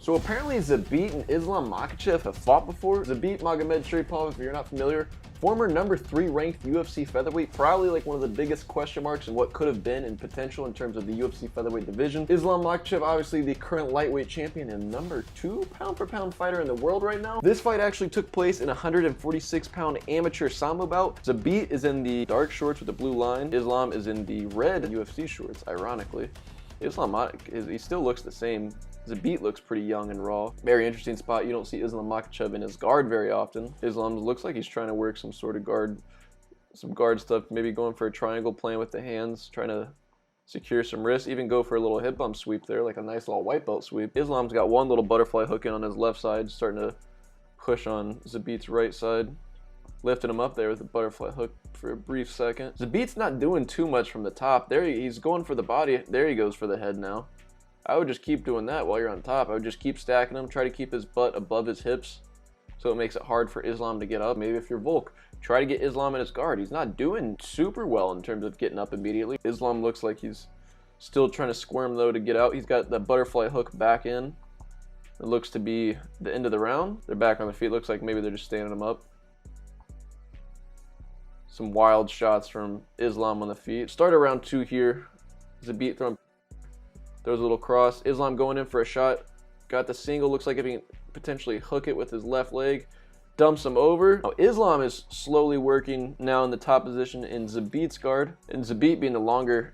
So apparently Zabit and Islam Makhachev have fought before. Zabit Magomedsharipov, if you're not familiar, former #3 ranked UFC featherweight, probably like one of the biggest question marks in what could have been in potential in terms of the UFC featherweight division. Islam Makhachev, obviously the current lightweight champion and #2 pound-for-pound fighter in the world right now. This fight actually took place in a 146-pound amateur sambo bout. Zabit is in the dark shorts with the blue line. Islam is in the red UFC shorts, ironically. Islam, he still looks the same. Zabit looks pretty young and raw. Very interesting spot. You don't see Islam Makhachev in his guard very often. Islam looks like he's trying to work some sort of guard, some guard stuff, maybe going for a triangle, playing with the hands, trying to secure some wrists, even go for a little hip bump sweep there, like a nice little white belt sweep. Islam's got one little butterfly hook in on his left side, starting to push on Zabit's right side. Lifting him up there with a butterfly hook for a brief second. Zabit's not doing too much from the top. There he's going for the body. There he goes for the head now. I would just keep doing that while you're on top. I would just keep stacking him, try to keep his butt above his hips so it makes it hard for Islam to get up. Maybe if you're Volk, try to get Islam in his guard. He's not doing super well in terms of getting up immediately. Islam looks like he's still trying to squirm though to get out. He's got the butterfly hook back in. It looks to be the end of the round. They're back on their feet. Looks like maybe they're just standing him up. Some wild shots from Islam on the feet. Start of round 2 here. Zabit throws a little cross. Islam going in for a shot. Got the single. Looks like if he can potentially hook it with his left leg. Dumps him over. Now, Islam is slowly working now in the top position in Zabit's guard. And Zabit being the longer,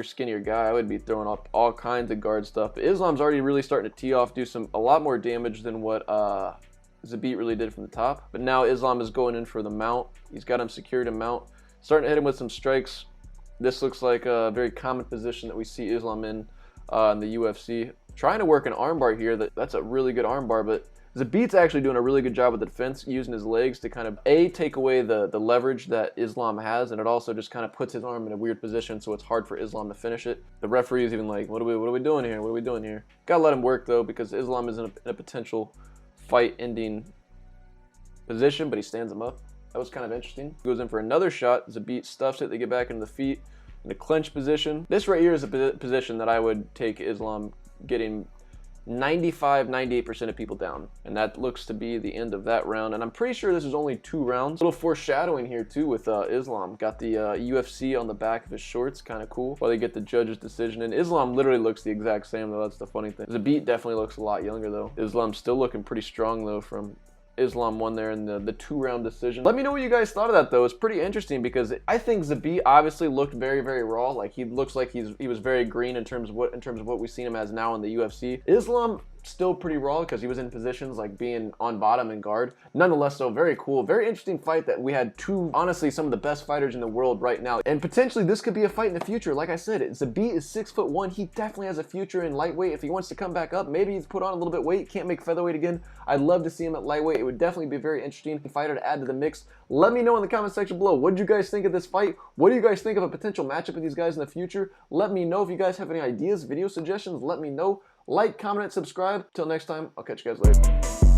skinnier guy, I would be throwing up all kinds of guard stuff. But Islam's already really starting to tee off, do a lot more damage than what Zabit really did from the top. But now Islam is going in for the mount. He's got him secured in mount. Starting to hit him with some strikes. This looks like a very common position that we see Islam in the UFC. Trying to work an armbar here. That's a really good armbar, but Zabit's actually doing a really good job with the defense, using his legs to kind of take away the leverage that Islam has, and it also just kind of puts his arm in a weird position, so it's hard for Islam to finish it. The referee is even like, what are we doing here? What are we doing here? Gotta let him work though, because Islam is in a potential fight-ending position, but he stands him up. That was kind of interesting. Goes in for another shot. Zabit stuffs it. They get back into the feet in the clinch position. This right here is a position that I would take Islam getting 95-98% of people down, and that looks to be the end of that round. And I'm pretty sure this is only 2 rounds. A little foreshadowing here too with Islam. Got the UFC on the back of his shorts, kind of cool, while they get the judge's decision. And Islam literally looks the exact same though. That's the funny thing. Zabit definitely looks a lot younger though. Islam's still looking pretty strong though. From Islam won there in the 2-round decision. Let me know what you guys thought of that though. It's pretty interesting because I think Zabit obviously looked very, very raw. Like he looks like he was very green in terms of what we've seen him as now in the UFC. Islam still pretty raw because he was in positions like being on bottom and guard. Nonetheless though, very cool, very interesting fight that we had honestly some of the best fighters in the world right now, and potentially this could be a fight in the future. Like I said, Zabit is 6'1". He definitely has a future in lightweight. If he wants to come back up, maybe he's put on a little bit weight, can't make featherweight again. I'd love to see him at lightweight. It would definitely be a very interesting fighter to add to the mix. Let me know in the comment section below, what did you guys think of this fight? What do you guys think of a potential matchup with these guys in the future? Let me know. If you guys have any ideas, video suggestions, let me know. Like, comment, and subscribe. Till next time, I'll catch you guys later.